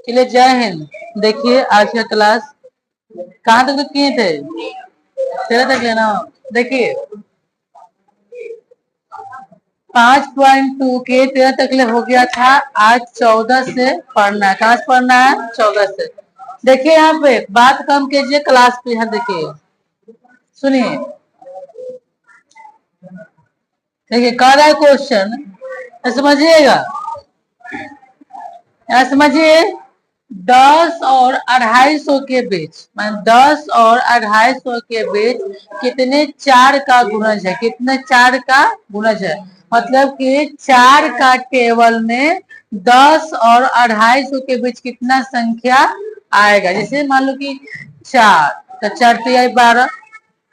चलिए जय हिंद। देखिए आज का क्लास कहाँ तक किए थे? 13 तक लेना। देखिए 5.2 के 13 तक ले हो गया था। आज 14 से पढ़ना है। कहाँ से पढ़ना है? 14 से। देखिए यहाँ पे बात कम कीजिए, क्लास पे है। देखिए सुनिए, देखिए कह रहा है क्वेश्चन, समझिएगा। यहाँ समझिए, 10 और 250 के बीच, मान 10 और 250 के बीच कितने चार का गुणज है? कितने चार का गुणज है? मतलब कि चार का टेबल में 10 और 250 के बीच कितना संख्या आएगा? जैसे मान लो कि 4, तो 4 तिहाई 12,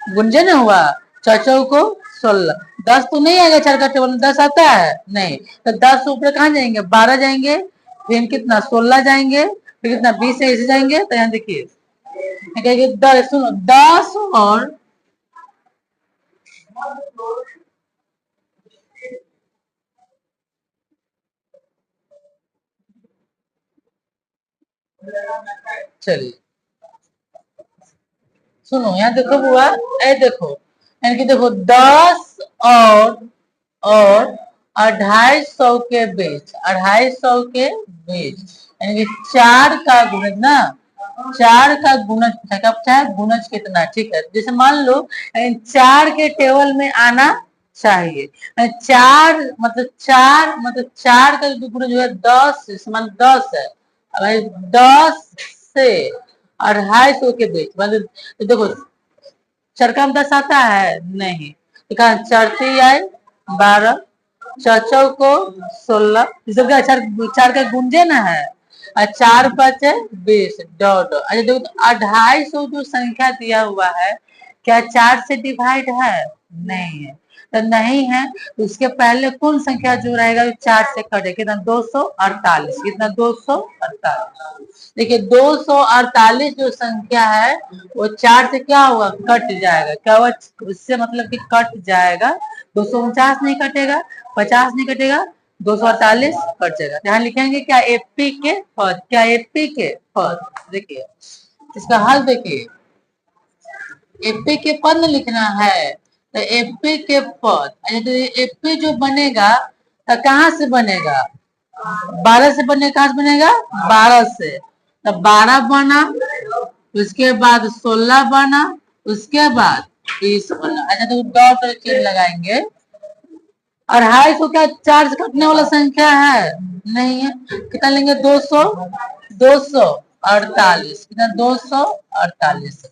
गुंजन हुआ। 4 को 16, 10 तो नहीं आएगा। चार का टेबल में 10 आता है? नहीं। तो 10 से ऊपर कहाँ जाएंगे? 12 जाएंगे, फिर कितना 16 जाएंगे, फिर कितना 20 से ऐसे जाएंगे। तो यहाँ देखिए सुनो, 10 और चलिए सुनो, यहाँ देखो बुआ, ए देखो, यानी कि देखो 10 और 250 के बीच, 250 के बीच, यानी कि 4 का गुणज ना, 4 का गुणज कब चाहे गुणज कितना? ठीक है, जैसे मान लो 4 के टेबल में आना चाहिए। 4 मतलब 4 का जो गुणज जो है 10 समान 10 है। भाई 10 से 250 के बीच, मतलब देखो चरका में 10 आता है? नहीं। तो कहा चरती आए 12, चौचौ को 16, सब क्या चार, चार का गुंजे ना है। और 4 बचे 20 डॉट। अच्छा देखो, तो 250 जो संख्या दिया हुआ है, क्या 4 से डिवाइड है? नहीं है। तो नहीं है, तो उसके पहले कौन संख्या जो रहेगा 4 से कटे? कितना? 248। कितना? 248। देखिए 248 जो संख्या है वो 4 से क्या होगा? कट जाएगा। क्या हुआ? उससे मतलब कि कट जाएगा। 249 नहीं कटेगा, 50 नहीं कटेगा, 248 कट जाएगा। यहाँ लिखेंगे क्या? एपी के पद। क्या? एपी के पद। देखिए इसका हल देखिए, एपी के पद में लिखना है। तो एपी के पद, तो एपी जो बनेगा तो कहाँ से बनेगा? 12 से बने, कहाँ से बनेगा? 12 से। तो 12 बना, उसके बाद 16 बना, उसके बाद 20 बना। अच्छा तो डॉट चिन्ह लगाएंगे। 250 क्या 4 से कटने वाला संख्या है? नहीं है। कितना लेंगे? 200, 248। कितना? 248।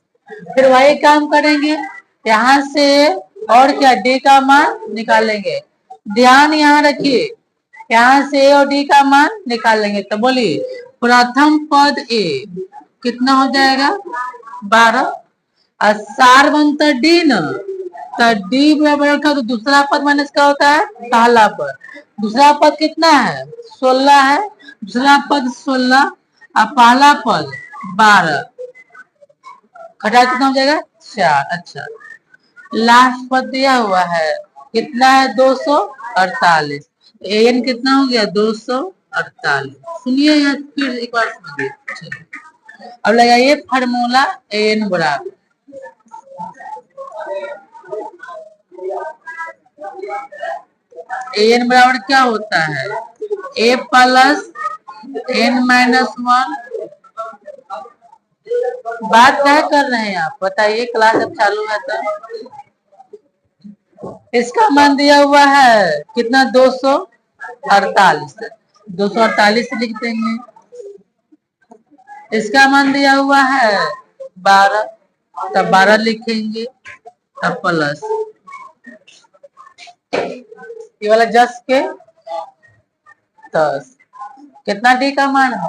फिर वही काम करेंगे, यहाँ से और क्या डी का मान निकालेंगे। ध्यान यहाँ रखिए, यहाँ से ए और डी का मान निकालेंगे। तो बोलिए प्रथम पद ए कितना हो जाएगा? 12। और सार बनता डी न, तो डी बराबर रखा तो दूसरा पद माइनस क्या होता है? पहला पद। दूसरा पद कितना है? 16 है। दूसरा पद 16 और पहला पद 12, घटा कितना हो जाएगा? 4। अच्छा लास्ट पद दिया हुआ है कितना है? 248। एन कितना हो गया? 248। सुनिए यहाँ फिर एक बार सुनिए। अब लगाइए फार्मूला एन बराबर, एन बराबर क्या होता है? ए प्लस एन माइनस 1। बात क्या कर रहे हैं आप बताइए? क्लास अब चालू है तो इसका मान दिया हुआ है कितना? 248। 248 लिख देंगे। इसका मान दिया हुआ है 12, तब 12 लिखेंगे, तब प्लस ये वाला जस के 10। कितना डी का मान है?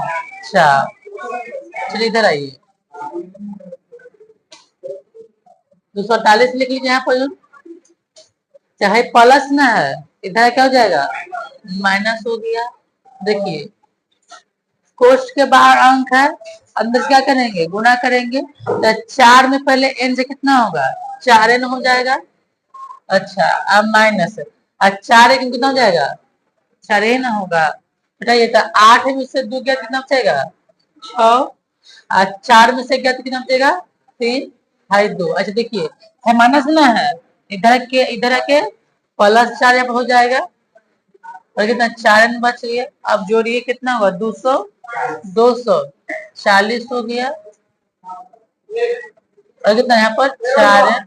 4। चलिए इधर आइए, 248 लिख लीजिए यहाँ पर, चाहे प्लस ना है, इधर क्या हो जाएगा? माइनस हो गया। देखिए कोष्ठ के बाहर अंक है, अंदर क्या करेंगे? गुना करेंगे। तो 4 में पहले एन से कितना होगा? 4n हो जाएगा। अच्छा अब माइनस, और 4 एक कितना हो जाएगा? 4n होगा। बताइए तो 8 में से 2 गया कितना बचेगा? 6 और 4 में से ज्ञात कितना बचेगा 3 भाई 2। अच्छा देखिए है माइनस ना है, इधर के +4 यहाँ पर हो जाएगा और कितना 4 बच गया। अब जोड़िए कितना होगा 200 240 हो गया और कितना यहाँ पर 4 है,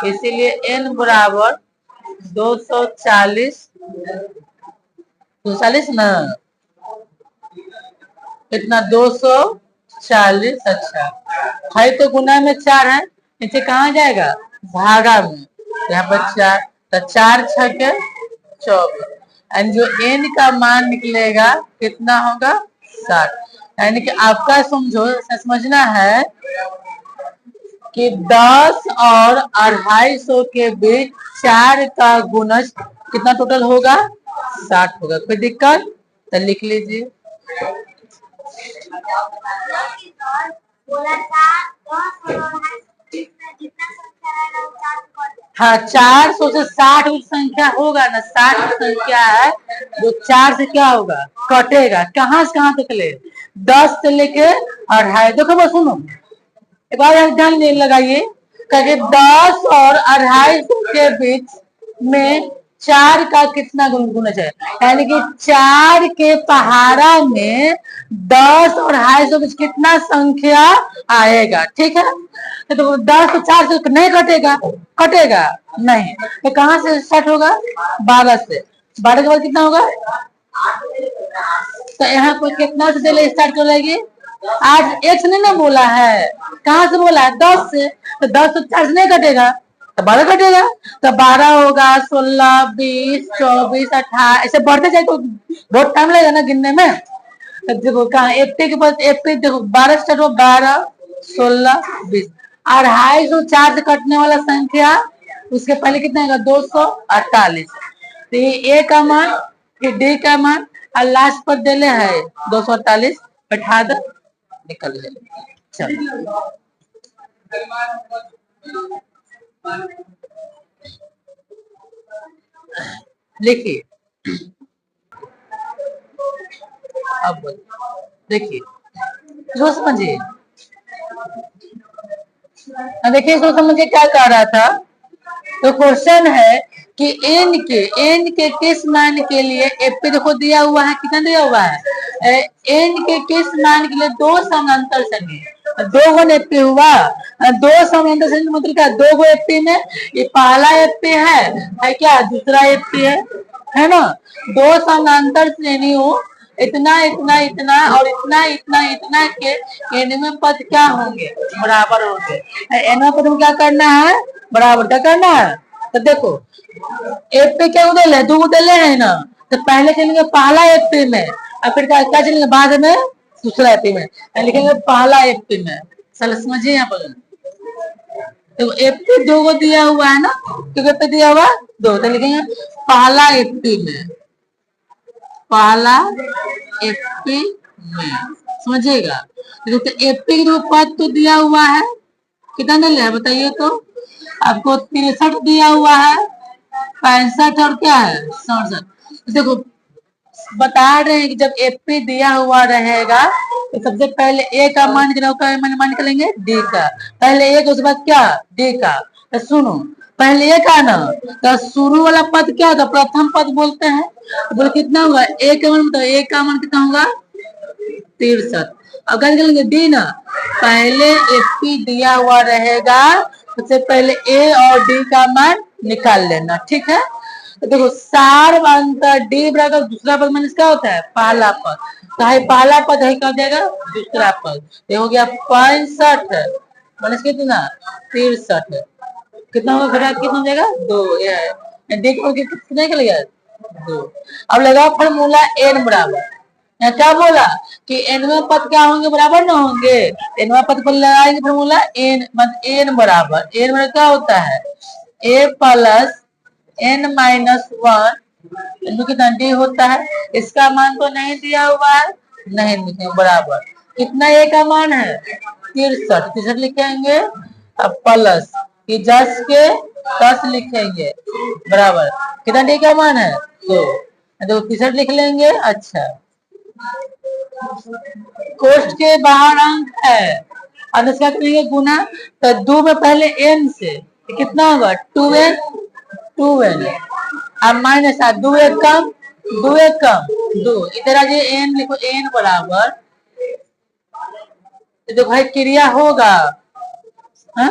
इसीलिए n बराबर 240 240 ना कितना 240। अच्छा है तो गुना में 4 है, नीचे कहाँ जाएगा भागा में, यहाँ पर 4 तो 4 छके 24 एंड जो n का मान निकलेगा कितना होगा 60। यानी कि आपका समझना है कि 10 और 250 के बीच 4 का गुणज कितना टोटल होगा 60 होगा। कोई दिक्कत तो लिख लीजिए। हाँ 400 से 60 संख्या होगा ना, 60 संख्या है जो 4 से क्या होगा कटेगा। कहाँ से कहाँ तक ले 10 से लेके 2.5। देखो बस सुनो एक बार ध्यान लगाइए, क्योंकि 10 और 250 के बीच में 4 का कितना गुणज है, यानी कि 4 के पहाड़ा में 10 और 250 के बीच कितना संख्या आएगा। ठीक है तो 10 तो 4 से नहीं कटेगा नहीं, तो कहाँ से स्टार्ट होगा 12 से, 12 के बाद कितना होगा तो यहाँ पर कितना से स्टार्ट कर लेगी 8। एक से नहीं ना बोला है, कहाँ से बोला है 10 से, तो 10 तो 4 से नहीं कटेगा तो 12 कटेगा, तो 12 होगा 16 20 24 28 ऐसे बढ़ते जाए तो बहुत टाइम लगेगा ना गिनने में। तो देखो कहाँ 80 के बाद 80 देखो 12 स्टार्ट हो 12 16 20 250 4 से कटने वाला संख्या उसके पहले कितना होगा 248। तो ये ए का मान फिर डी का मान और लास्ट पर देले है 248 बैठा दो निकल जाए। चलो देखिए अब देखिए जो समझिए, देखिए सोच समझिए क्या कह रहा था। तो क्वेश्चन है कि n के किस मान के लिए एपी देखो दिया हुआ है, कितना दिया हुआ है n के किस मान के लिए 2 समानांतर संगी, 2 गो एपी हुआ, 2 समानांतर संगी मतलब क्या 2 गो एपी में ये पहला एपी है क्या दूसरा एपी है ना। 2 समानांतर श्रेणी हो इतना इतना इतना और इतना इतना इतना के एनवें पद क्या होंगे बराबर होंगे। एनवें पद में क्या करना है बराबर क्या करना है। तो देखो एपी क्या उदल है 2 उदल है ना, तो पहले चलेंगे पहला एपी में और फिर क्या चलेंगे बाद में दूसरा एपी में, लिखेंगे पहला एपी में। चलो समझिए यहाँ पर तो एपी 2 को दिया हुआ है ना, क्योंकि पे दिया हुआ 2 तो लिखेंगे पहला एपी में, पहला एपी में समझिएगा। तो एपी के पद तो दिया हुआ है कितना दिया है बताइए तो, आपको 63 दिया हुआ है 65 और क्या है 67। देखो बता रहे हैं कि जब एपी दिया हुआ रहेगा तो सबसे पहले ए का मान मान निकलेंगे डी का, पहले ए उसके बाद क्या डी का। तो सुनो पहले ए का ना तो शुरू वाला पद क्या होता प्रथम पद बोलते हैं, तो बोले कितना होगा ए का मान, तो ए का मान कितना होगा 63। अब क्या निकलेंगे डी ना, पहले एपी दिया हुआ रहेगा सबसे पहले ए और डी का मान निकाल लेना। ठीक है तो देखो सार अंतर डी बराबर दूसरा पद माइनस क्या होता है पहला पद, तो है पहला पद है क्या देगा दूसरा पद, ये हो गया 65 माइनस कितना 63 कितना होगा घटा कितना हो जाएगा 2 ये डी को कितना निकल गया 2। अब लगाओ फॉर्मूला एन बराबर, क्या बोला कि एनवें पद क्या होंगे बराबर ना होंगे, एनवें पद पर लगाएंगे फॉर्मूला एन मतलब एन बराबर क्या होता है ए प्लस n माइनस 1 कितना डी होता है। इसका मान तो नहीं दिया हुआ है नहीं लिखेंगे बराबर कितना ए का मान है 63 लिखेंगे अब प्लस कि 10 के 10 लिखेंगे बराबर कितना डी का मान है 2 तो 63 लिख लेंगे। अच्छा कोष्ठ के बाहर अंक है और इसका करेंगे गुना, तो 2 में पहले n से कितना होगा 2n, 2n अब माइनस 2 एक कम, 2 एक कम 2, इधर आगे n लिखो, n बराबर, तो भाई क्रिया होगा, हाँ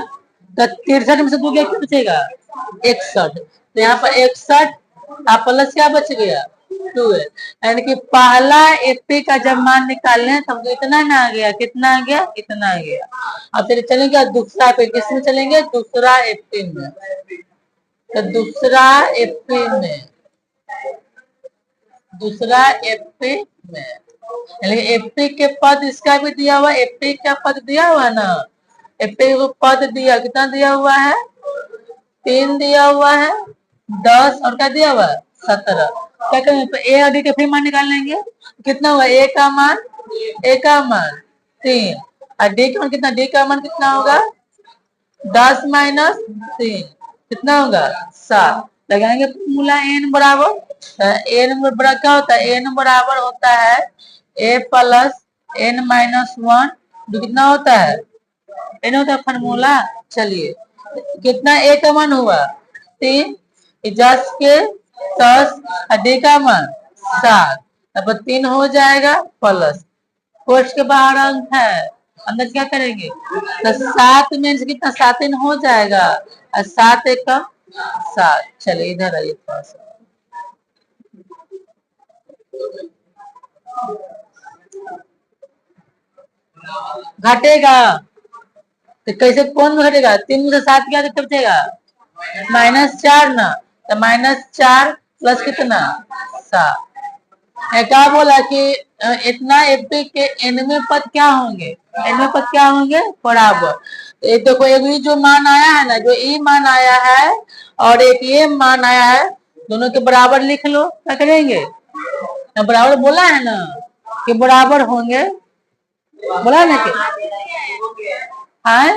तो 63 में से 2 क्या बचेगा 61, तो यहाँ पर 61 आप प्लस क्या बच गया 2 है, यानी कि पहला एपी का जब मान निकालने हैं तो इतना ना आ गया, कितना आ गया इतना आ गया। अब फिर चलेंगे दूसरा एपी, किसमें चलेंगे दूसरा एपी में, तो दूसरा एपी में, दूसरा एपी में, यानी एपी के पद इसका भी दिया हुआ, एपी का पद दिया हुआ ना, एपी को पद दिया, कितना दिया हुआ है 3 दिया हुआ है, 10 और क्या दिया हुआ 17, क्या करेंगे तो ए और डी के फिर मान निकाल लेंगे, कितना हुआ ए का मान 3 और डी का मान कितना, डी का मान कितना होगा 10 माइनस 3 कितना होगा 7, लगाएंगे फॉर्मूला एन बराबर, एन बराबर क्या होता है, एन बराबर होता है ए प्लस एन माइनस 1, जो कितना होता है एन होता है फॉर्मूला। चलिए कितना ए का मान हुआ 3, 10 के 10 डी का मान 7, अब 3 हो जाएगा प्लस, कोष्ठ के बाहर अंक है, अंदर क्या करेंगे तो 7 में से कितना 7 हो जाएगा और 7 एक का 7। चलिए इधर आइए थोड़ा सा, घटेगा तो कैसे कौन में घटेगा, 3 में से 7 क्या बचेगा -4 ना, तो -4 प्लस कितना 7, क्या बोला कि इतना एपी के एनवें पद क्या होंगे, एनवें पद क्या होंगे बराबर, तो देखो एक जो मान आया है ना, जो ई मान आया है और एक ये मान आया है, दोनों के बराबर लिख लो, क्या करेंगे बराबर बोला है ना कि बराबर होंगे, बोला ना कि हाँ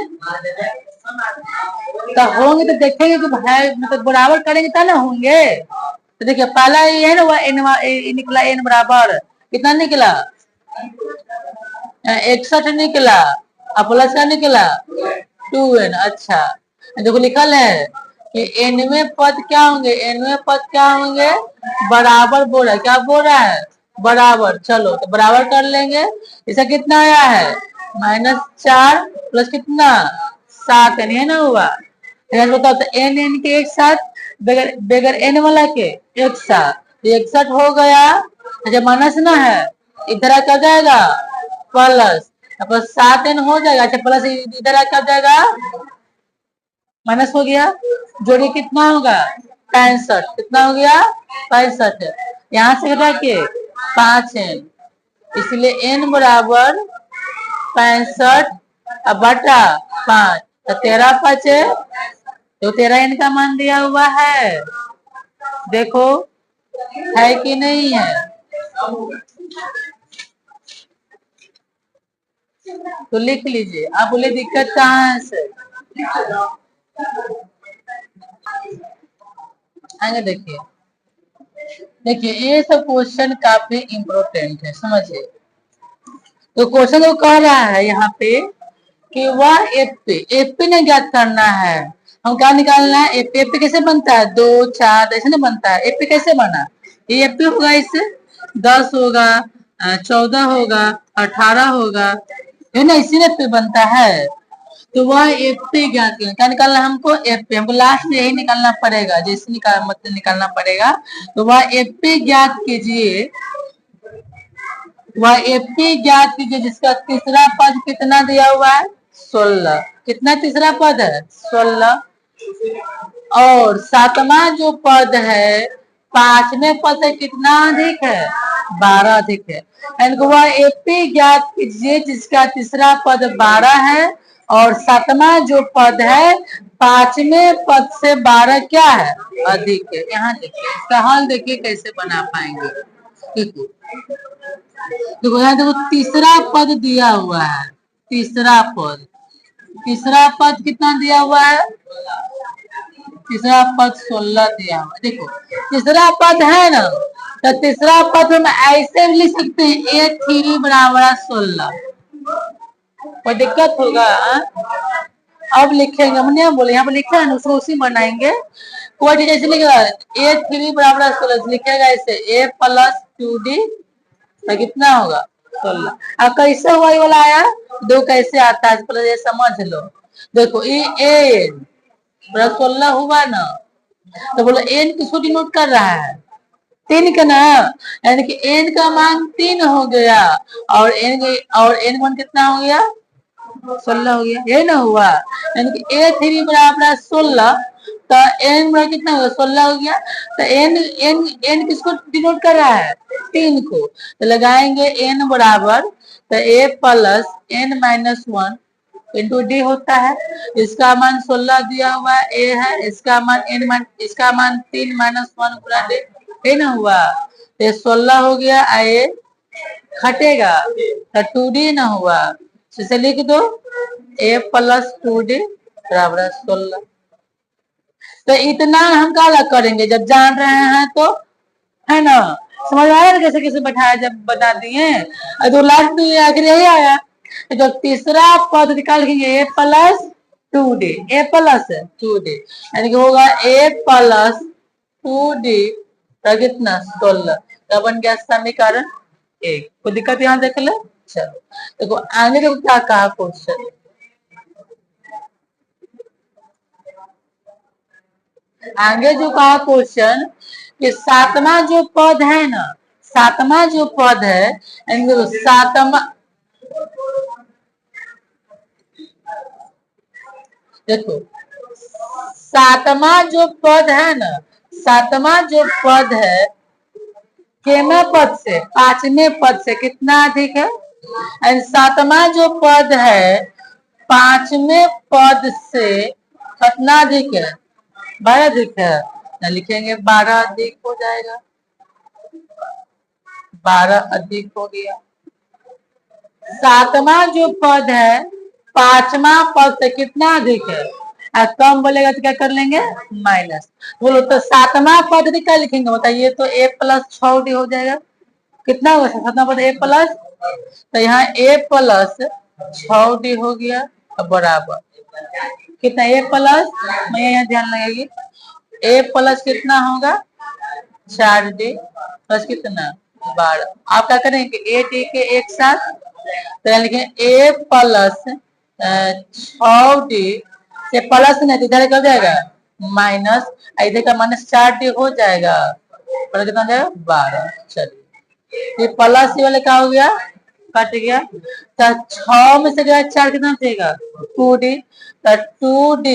तो होंगे, तो देखेंगे कि भाई मतलब बराबर करेंगे तब ना होंगे, तो देखिए पहला ये है ना वह एन निकला, एन बराबर कितना निकला 61 निकला, और प्लस का निकला 2n। अच्छा देखो लिखल है कि एनवें पद क्या होंगे, एनवें पद क्या होंगे बराबर बोल रहा है, क्या बोल रहा है बराबर, चलो तो बराबर कर लेंगे, इसका कितना आया है -4 प्लस कितना 7 है ना हुआ, बताओ तो एन एन के एक साथ बगैर बगैर एन वाला के एक साथ, 61 हो गया, जब माइनस ना है इधर क्या जाएगा प्लस, अब 7n हो जाएगा, अच्छा प्लस इधर क्या जाएगा माइनस हो गया, जोड़िए कितना होगा 65, कितना हो गया 65, यहाँ से घटा के 5n, इसलिए n बराबर 65 बटा 5, तो 13 बचे, तो 13n का मान दिया हुआ है, देखो है कि नहीं है, तो लिख लीजिए। आप बोले दिक्कत कहाँ है से आगे देखिए, देखिए ये सब क्वेश्चन काफी इम्पोर्टेंट है, समझिए। तो क्वेश्चन तो कह रहा है यहाँ पे कि वह एपी ने ज्ञात करना है, हम क्या निकालना है एपी, एपी कैसे बनता है 2 4 ऐसे ना बनता है, एपी कैसे बना, ये एपी होगा इससे 10 होगा 14 होगा 18 होगा, है ना, इसी एपी बनता है, तो वह एपी ज्ञात करना, क्या निकालना हमको एपी, हमको लास्ट में यही निकालना पड़ेगा, जैसे मतलब निकालना पड़ेगा, तो वह एपी ज्ञात कीजिए, वह एपी ज्ञात कीजिए जिसका तीसरा पद कितना दिया हुआ है 16, कितना तीसरा पद है 16, और 7वां जो पद है 5वें पद से कितना अधिक है 12 अधिक है, वह एपी ज्ञात कीजिए जिसका तीसरा पद 12 है और 7वां जो पद है 5वें पद से 12 क्या है अधिक है। यहाँ देखिए इसका हल देखिए कैसे बना पाएंगे, देखो यहाँ देखो तीसरा पद दिया हुआ है, तीसरा पद, तीसरा पद कितना दिया हुआ है, तीसरा पद 16 दिया हुआ है, देखो तीसरा पद है ना, तो तीसरा पद हम ऐसे भी लिख सकते हैं A3 बराबर 16। कोई दिक्कत होगा? अब लिखेंगे, हमने बोले यहाँ पे लिखा है ना, उसको उसी बनाएंगे। कोई चीज ऐसे लिखेगा A3 बराबर 16 लिखेगा ऐसे A+2D तो कितना होगा 16। अब कैसे हुआ ये वाला आया, दो कैसे आता है पहले ये समझ लो। देखो ये एन 16 हुआ ना, तो बोलो एन किसको डिनोट कर रहा है, 3 का ना, यानी कि एन का मान 3 हो गया और एन मान कितना हो गया 16 हो गया, ये ना हुआ। यानी कि A3 बराबर 16 तो एन बराबर कितना होगा 16 हो गया। तो एन एन एन किसको डिनोट कर रहा है 3 को, तो लगाएंगे एन बराबर तो A+n-1 इंटू डी होता है। इसका मान 16 दिया हुआ ए है, इसका मान इसका मान 3 - 1 गुना डी, है ना हुआ। ये 16 हो गया, आए घटेगा तो 2D ना हुआ, इसे लिख दो A+2D बराबर 16। तो इतना हम क्या करेंगे जब जान रहे हैं तो, है ना, समझ आया ना कैसे कैसे बैठाया जब बता दिए। तो लास्ट में आखिर यही आया, तो तीसरा पद निकाल लेंगे A+2D, A+2D यानी कि होगा A+2D तो कितना 16, तो बन गया समीकरण 1। कोई दिक्कत यहाँ देख ले। चलो देखो आगे देखो क्या कहा क्वेश्चन, आगे जो कहा क्वेश्चन कि सातवां जो पद है ना, सातवां जो पद है, सातवां देखो सातवां जो पद है ना, सातवां जो पद है केना पद से, पांचवें पद से कितना अधिक है, एंड सातवां जो पद है पांचवें पद से कितना अधिक है 12 अधिक है, ना लिखेंगे 12 अधिक हो जाएगा, 12 अधिक हो गया। सातवां जो पद है पांचवा पद से कितना अधिक है, कम बोलेगा तो क्या कर लेंगे माइनस, बोलो तो सातवां पद क्या लिखेंगे बताइए, तो A+6D हो जाएगा। कितना होगा सातवां पद A+, तो यहाँ A+6D हो गया बराबर कितना A+, मैं यहाँ ध्यान लगेगी A+ कितना होगा 4D प्लस कितना 12। आप क्या करेंगे A के एक साथ, तो लिखें A+6D से प्लस नहीं इधर कर जाएगा माइनस, इधर का -4D हो जाएगा, पर कितना जाएगा 12। चलिए ये प्लस वाले क्या हो गया कट गया, तो 6 में से गया 4 कितना बचेगा 2D, तो 2D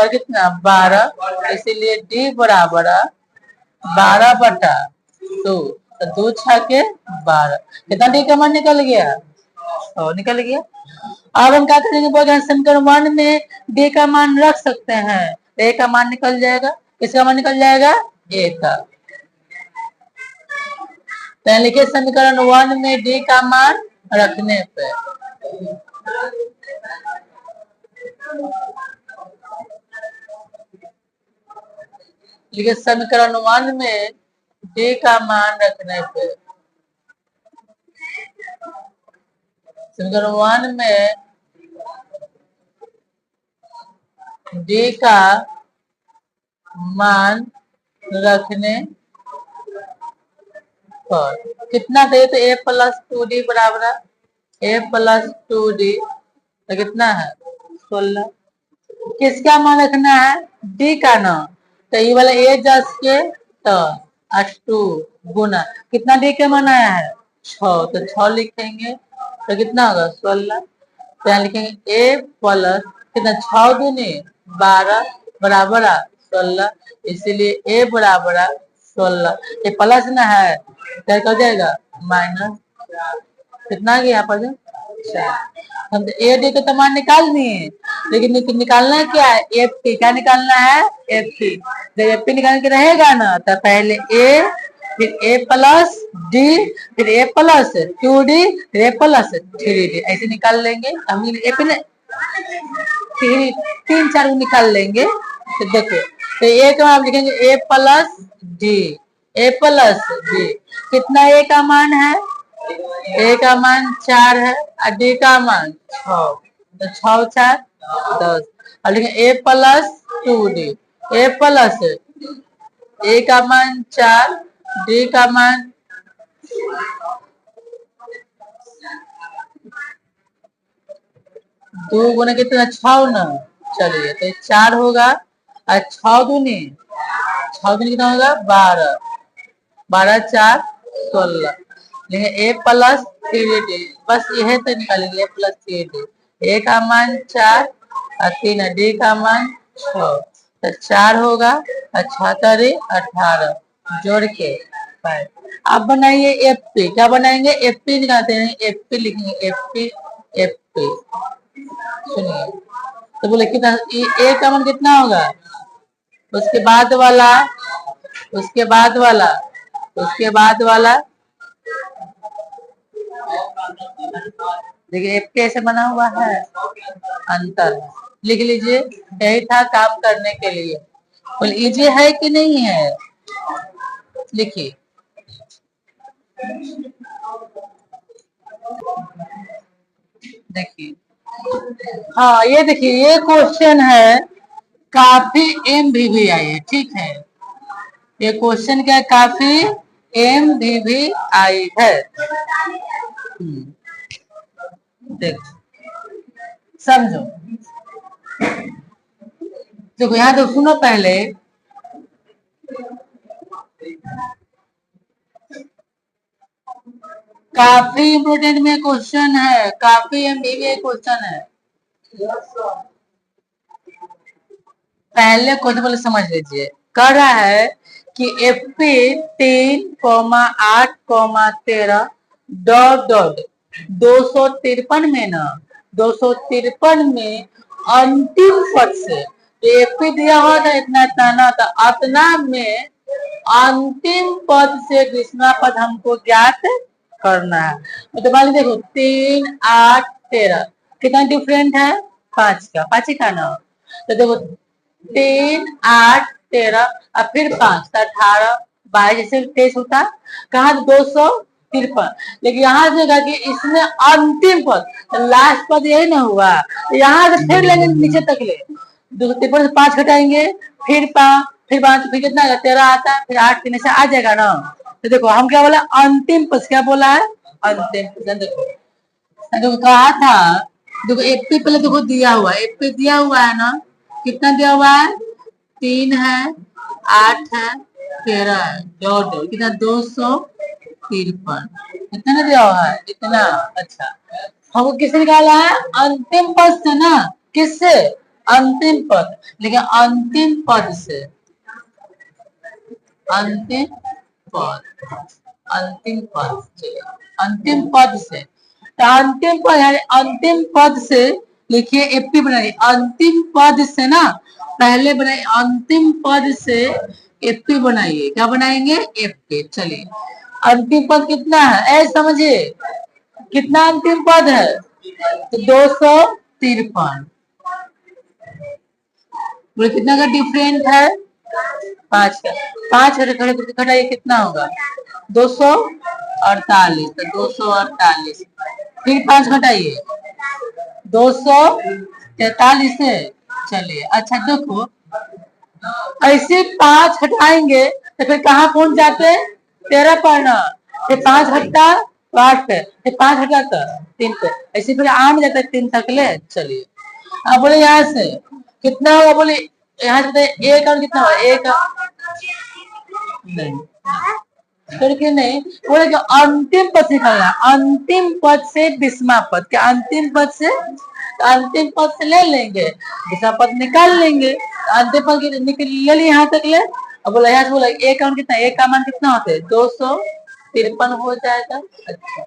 कितना 12, इसीलिए D बराबर 12/2, तो 2 6 के 12, कितना डी का मान निकल गया और निकल गया। अब हम क्या करेंगे बोल समीकरण 1 में डी का मान रख सकते हैं, ए का मान निकल जाएगा, किसका मान निकल जाएगा ए का, तो लिखिए समीकरण 1 में डी का मान रखने पे लिखिए समीकरण 1 में डी का मान रखने पे, समीकरण 1 में डी का मान रखने पर कितना दे, तो A+2D बराबर A+2D तो कितना है 16। किसका मान रखना है डी का ना, तो ये वाला A जस के तो 2 गुना कितना डी का मान आया है 6, तो 6 लिखेंगे तो कितना होगा 16, तो यहाँ लिखेंगे A+ कितना 6 दूनी 12 बराबर 16, इसीलिए A बराबर 16, ये प्लस ना है क्या कर जाएगा माइनस, कितना गया यहाँ पर हम तो ए डी का तो मान निकाल दिए, लेकिन निकालना क्या है एफ पी, क्या निकालना है एफ पी, जब एफ पी निकाल के रहेगा ना तो पहले ए फिर A+D फिर A+2D फिर A+3D ऐसे निकाल लेंगे हम, फिर 3 4 निकाल लेंगे। तो देखो तो एक आप लिखेंगे A+D ए प्लस बी। कितना ए का मान है? ए का मान 4 है और डी का मान 6, तो 6 4 10। और लिखें ए प्लस 2d। ए प्लस ए का मान 4, डी का मान 2 गुना कितना 6 ना। चलिए तो 4 होगा और 6 दूनी 6 दूनी कितना होगा 12, 12 4 16। लेकिन ए प्लस 3d, बस यह तो निकालेंगे ए प्लस 3d। ए का मान 4 और 3 डी का मान 6, तो 4 होगा और 6 18 जोड़ के 5। अब बनाइए एफ पी। क्या बनाएंगे? एफ पी निकालते हैं, एफ पी लिखेंगे, एफ पी एफ पी। सुनिए तो बोले कितना ए का मान कितना होगा, उसके बाद वाला, उसके बाद वाला, उसके बाद वाला। देखिए एफ कैसे बना हुआ है, अंतर लिख लीजिए। यही था काम करने के लिए। बोले इजी है कि नहीं है? लिखिए। देखिए हाँ ये देखिए ये क्वेश्चन है, काफी एमवीवी आई है, ठीक है। ये क्वेश्चन क्या है? काफी एमवीवी आई है। देखो समझो, देखो यहाँ तो सुनो पहले। काफी इम्पोर्टेंट में क्वेश्चन है, काफी एमवीवी क्वेश्चन है। पहले क्वेश्चन पहले समझ लीजिए। कह रहा है कि एफपी 3,8,13 डॉट डॉट 253 में ना, 253 में अंतिम पद से एफपी दिया हुआ था इतना इतना ना, तो अतना में अंतिम पद से दूसरा पद हमको ज्ञात करना है। मतलब मान लीजिए देखो 3 8 13 कितना डिफरेंट है? 5 का, 5 का ना। तो देखो 3 8 13 और फिर 5 तो 18 22 जैसे 23 होता। कहा 253, लेकिन यहाँ से कहा कि इसमें अंतिम पद, तो लास्ट पद यही ना हुआ। यहाँ से फिर लेंगे नीचे तक ले, 253 से 5 घटाएंगे, फिर 5, फिर 5, फिर कितना 13 आता है, फिर 8 3 से आ जाएगा ना। तो देखो हम क्या बोला? अंतिम पद। क्या बोला है? अंतिम पद। देखो कहा था, देखो एपी पहले देखो दिया हुआ है, एपी दिया हुआ है ना, कितना दिया हुआ है? 3 है, 8 है, 13 है, डॉट डॉट कितना 253, इतना दिया हुआ है इतना। अच्छा हमको किससे निकाला है? अंतिम पद से ना। किससे? अंतिम पद। लेकिन अंतिम पद से, अंतिम पद, अंतिम पद से, अंतिम पद से, तो अंतिम पद है, अंतिम पद से लिखिए एपी बनाइए। अंतिम पद से ना पहले बनाइए, अंतिम पद से एपी बनाइए। क्या बनाएंगे? एपी। चलिए अंतिम पद कितना है ऐसे समझिए, कितना अंतिम पद है? तो 253। बोले कितना का डिफरेंट है? 5 का। 5 घटाइए कितना होगा? 248, तो 248 फिर 5 घटाइए 243 से। चलिए अच्छा देखो ऐसे 5 हटाएंगे तो फिर कहाँ पहुंच जाते हैं? 13 पर ना। फिर 5 हटता तो 8 पे, फिर 5 हटाता 3 पे, ऐसे फिर आम जाता है 3 तक ले। चलिए अब बोले यहाँ से कितना होगा? बोले यहाँ से एक और कितना होगा? एक नहीं, करके नहीं बोले कि अंतिम पद से निकालना, अंतिम पद से 20वां पद। क्या अंतिम पद से? तो अंतिम पद से ले लेंगे, 20वां पद निकाल लेंगे। अंतिम पद निकल ले लिए यहाँ तक ले। अब बोला यहाँ से बोला एक का कितना, एक का मान कितना होता है? 253 हो जाएगा। अच्छा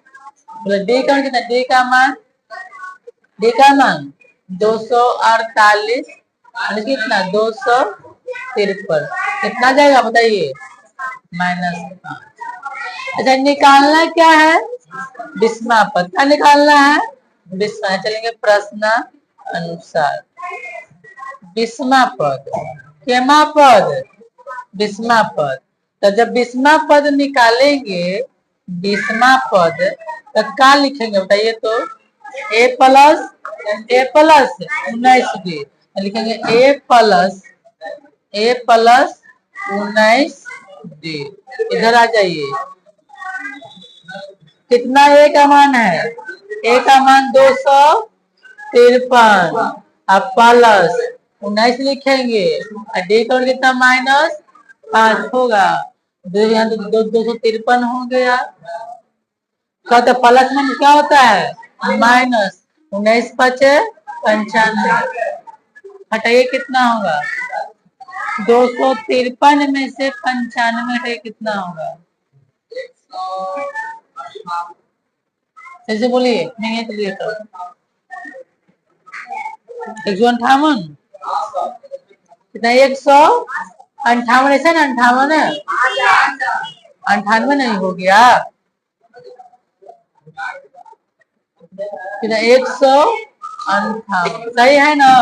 बोला डी का कितना? डी का मान, डी का मान 248 कितना 253 कितना जाएगा बताइए? -5। अच्छा निकालना क्या है? 20वां पद। क्या निकालना है? 20वां। चलेंगे प्रश्न अनुसार 20वां पद, केमा पद? 20वां पद। तो जब 20वां पद निकालेंगे 20वां पद तो क्या लिखेंगे बताइए तो ए प्लस 19 लिखेंगे ए प्लस 19 इधर आ जाइए। कितना ए का मान है? ए का मान 253 अब प्लस 19 लिखेंगे और डी का कितना -5 होगा। यहाँ तो 253 हो गया। कहते प्लस में क्या होता है माइनस, 19 5 95 हटाइए कितना होगा 253 में से 95 हटाइए कितना होगा कैसे बोलिए नहीं है चलिए तो 158 कितना 158 ऐसा ना 58 है 98 नहीं हो गया कितना 158 सही है ना।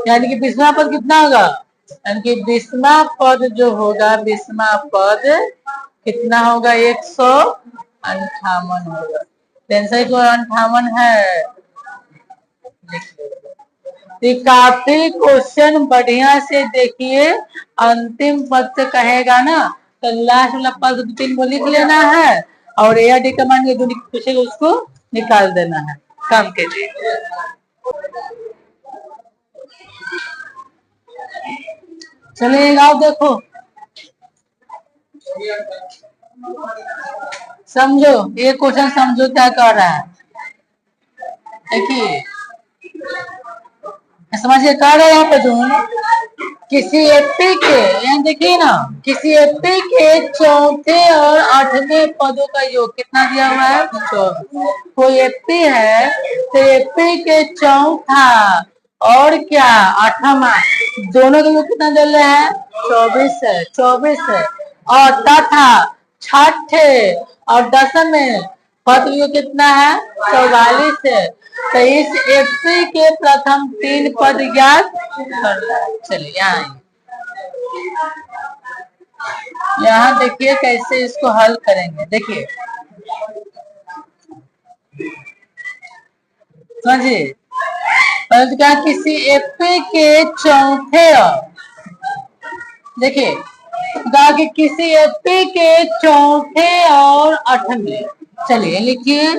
यानी कि 20वां पद कितना होगा यानी कि 20वां पद जो होगा 20वां पद कितना होगा 158 होगा। टेंशन को 58 है। काफी क्वेश्चन बढ़िया से देखिए अंतिम पद से कहेगा ना तो लास्ट वाला पद 2-3 को लिख लेना है और ए डी कमांड जो पूछेगा उसको निकाल देना है काम के लिए। चलिए आओ देखो समझो ये क्वेश्चन समझो क्या कर रहा है देखिए समझिए कह रहे हैं यहाँ पे जो किसी एपी के यहाँ देखिए ना किसी एपी के चौथे और 8वें पदों का योग कितना दिया हुआ है कोई एपी है तो एपी के चौथा और क्या 8वां दोनों का योग कितना दे रहे हैं 24 है और तथा छठे और 10वें पद योग कितना है 44 है। तो इस एपी के प्रथम 3 पद ज्ञात करना है। चलिए यहाँ देखिए कैसे इसको हल करेंगे देखिए समझिए क्या किसी एपी के चौथे देखिए कहा कि किसी एपी के चौथे और 8वें चलिए लिखिए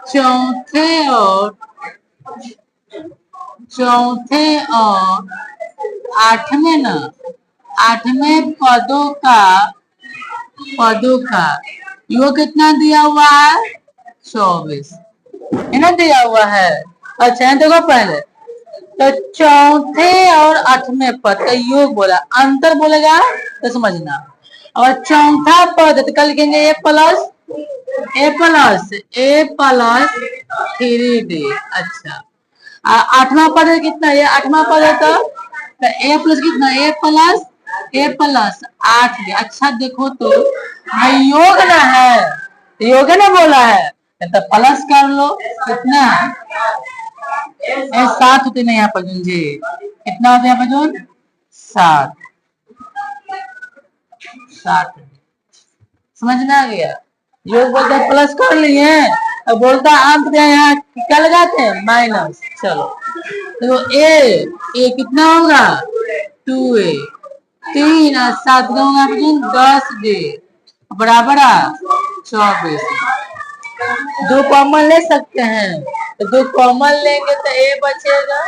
चौथे और 8वें ना 8वें पदों का योग कितना दिया हुआ है 24 है ना दिया हुआ है। अच्छा देखो पहले तो चौथे और 8वें पद का योग बोला अंतर बोलेगा तो समझना और चौथा पद तो कल लिखेंगे ए प्लस 3d। अच्छा 8वां पद है कितना ये 8वां पद है तो ए प्लस कितना ए प्लस 8d। अच्छा देखो तो योग ना है योग ना बोला है तो प्लस कर लो कितना 7 होते ना यहाँ पर जी कितना होता है यहाँ पर 7 समझ में आ गया। योग बोलते हैं प्लस कर लिए और बोलता अंक यहाँ क्या लगाते हैं माइनस। चलो तो ए कितना होगा 2a 3 और 7 का होगा 10d बराबर 24। 2 कॉमन ले सकते हैं तो 2 कॉमन लेंगे तो ए बचेगा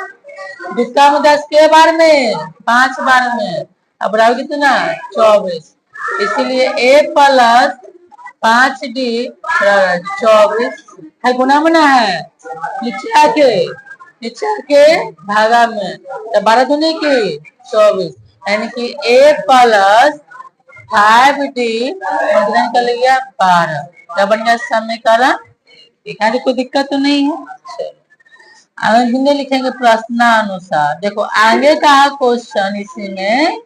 जिसका में 10 के बार में 5 बार में अब बराबर कितना 24। इसीलिए ए प्लस 5d 24 है गुना बना है नीचे आके भागा में तो 12 दूनी की 24 यानी कि ए प्लस 5d कर लिया 12 क्या बन गया समीकरण। दिखाने कोई दिक्कत तो नहीं है। आगे हिंदी लिखेंगे प्रश्नानुसार। देखो आगे का क्वेश्चन इसी में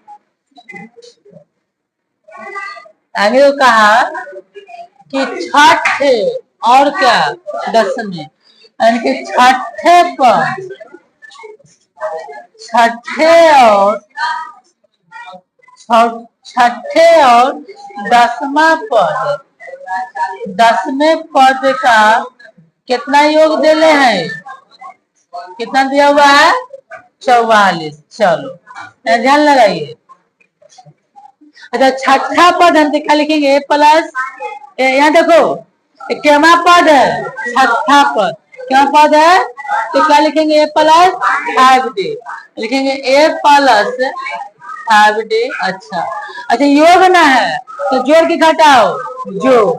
आगे तो कहा कि छठे और क्या 10वें यानी कि छठे और छठे और 10वां पद, 10वें पद का कितना योग देले हैं? कितना दिया हुआ है? 44। चलो ध्यान लगाइए। अच्छा छठा पद हम क्या लिखेंगे? ए प्लस, यहाँ देखो क्या पद है? छठा पद क्या पद है? तो क्या लिखेंगे? ए प्लस 5d लिखेंगे, ए प्लस 5d। अच्छा अच्छा योग ना है तो जोड़ के घटाओ, जो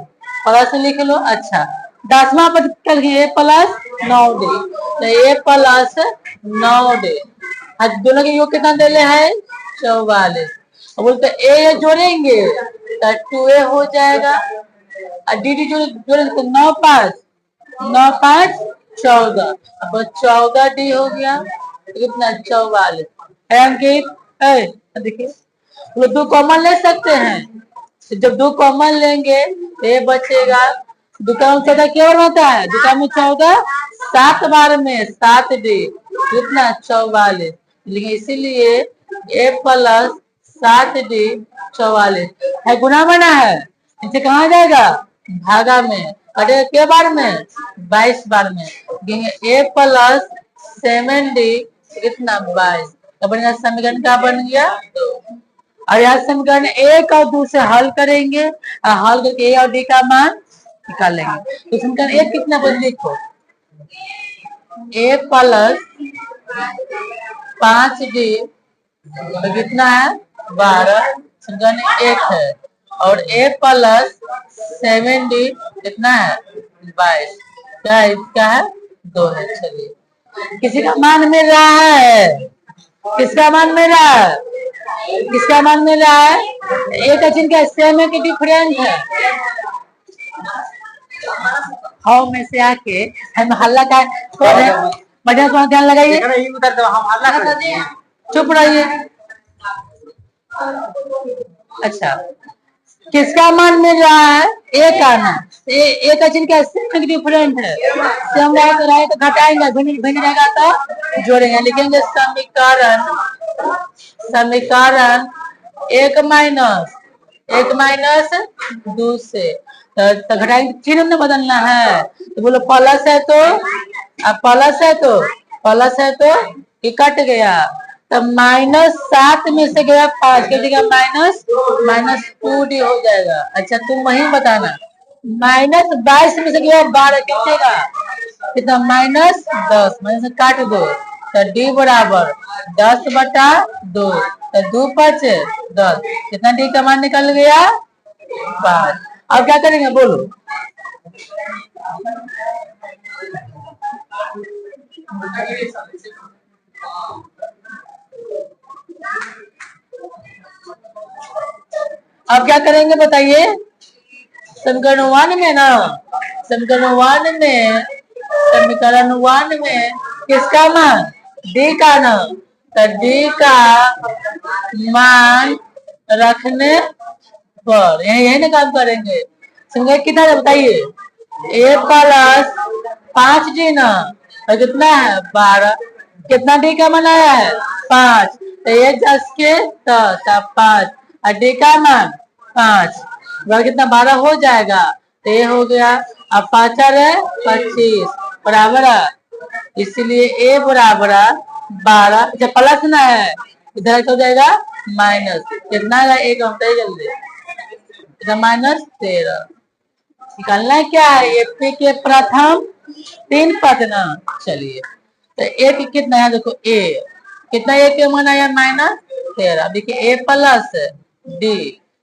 प्लस लिख लो। अच्छा 10वां पद क्या लिखेंगे? ए प्लस 9d, तो ए प्लस 9d। दोनों के योग कितना देले है? 44। बोलते ए जोड़ेंगे तो 2a हो जाएगा, और डी डी जोड़ेंगे तो 9 5 9 5 14, अब 14d हो गया। कितना? 44 है अंकित। देखिए वो 2 कॉमन ले सकते हैं, तो जब 2 कॉमन लेंगे तो ये बचेगा। 2 का 14 क्या होता है? 2 का 14 7 बार में 7d, कितना? 44। लेकिन इसीलिए a प्लस 7d 44 है, गुना बना है, इसे कहा जाएगा? भागा में। कटेगा क्या बार में? 22 बार में। a प्लस 7d कितना? 22। तो बनेगा समीकरण क्या बन गया? 2। और यह समीकरण 1 और 2 से हल करेंगे, और हल करके a और d का मान निकालेंगे। तो समीकरण 1 कितना बन? देखो a प्लस 5d तो कितना है? 12, समीकरण 1 है। और a प्लस 7d कितना है? 22। क्या इसका है? 2 है। चलिए किसी का मान मिल रहा है? किसका मान मिल रहा है? किसका मान मिल रहा है? एक का चिन्ह का सेम है कि डिफरेंट है? हाँ में से आके हम हल्ला का बढ़िया से ध्यान लगाइए। चुप रहिए। अच्छा किसका मान मिल रहा है? ए का ना। ए का चिन्ह क्या सेम डिफरेंट है? सेम रहेगा तो घटाएंगे, भिन्न रहेगा तो जोड़ेंगे। लिखेंगे समीकरण, समीकरण 1 माइनस 2 से तो घटाएंगे, चिन्ह में बदलना है। तो बोलो प्लस है तो, अब प्लस है तो, प्लस है तो ये कट गया, तो -7 में से गया 5 के जगह -2d हो जाएगा। अच्छा तुम वही बताना, -22 में से गया 12 कितनेगा? कितना? -10 में से काट दो तो d बराबर 10/2, तो 2 5 10, कितना d का मान निकल गया? 5। अब क्या करेंगे बोलो? अब क्या करेंगे बताइए? समीकरण 1 में ना, समीकरण 1 में, समीकरण 1 में किसका मान? d का ना, तो d का मान रखने पर यही ना काम करेंगे। समीकरण कितना है बताइए? a प्लस 5d ना, और कितना है? 12। कितना d का मान आया है? 5, तो 1 10 के 10, 5 और d का मान 5, कितना? 12 हो जाएगा। तो ये हो गया। अब 5 है 25 बराबर है, इसलिए a बराबर 12। अच्छा प्लस ना है, इधर हो जाएगा माइनस। कितना है? 1 होता है जल्दी, -13। निकालना है क्या है? एपी के प्रथम 3 पद ना। चलिए तो एक कितना है? देखो a कितना, a के मान आया -13। देखिए a plus d,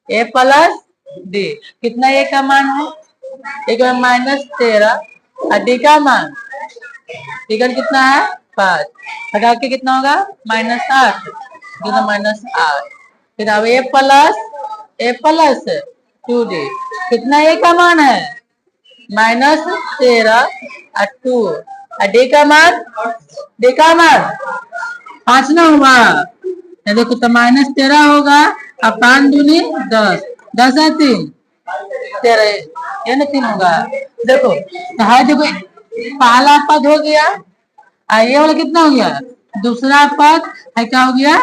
a plus d कितना a का मान है? एक -13 और d का मान, d का कितना है? 5, हटा के कितना होगा? -8, कितना? -8। फिर अब a प्लस 2d कितना a का मान है? -13 और 2 और d का मान, d का मान 5 ना हुआ, देखो तो -13 होगा और 5 दूनी 10, 10 है 3 13, ये ना 3 होगा। देखो तो है, देखो पहला पद हो गया और ये वाला कितना हो गया? दूसरा पद है क्या हो गया?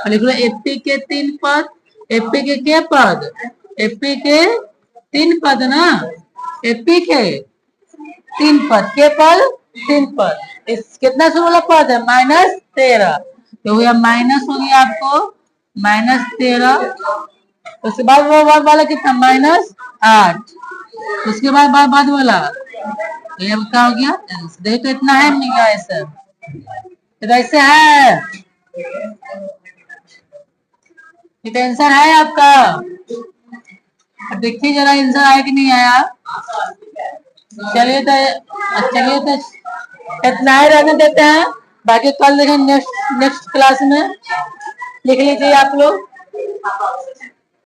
लिख लो एपी के 3 पद, एपी के पद, एपी के 3 पद ना, एपी के 3 पद, के पद 3 पद, इस कितना से वाला पद है -13, तो हुआ माइनस हो गया आपको -13, उसके बाद वो वाला कितना -8, उसके बाद वाला ये क्या हो गया, देखो इतना है मिल गया ऐसा, तो ऐसे है, ये आंसर है आपका, देखिए जरा आंसर आया कि नहीं आया। चलिए तो इतना ही रहने देते हैं, बाकी कल देखें नेक्स्ट क्लास में, लिख लीजिए आप लोग।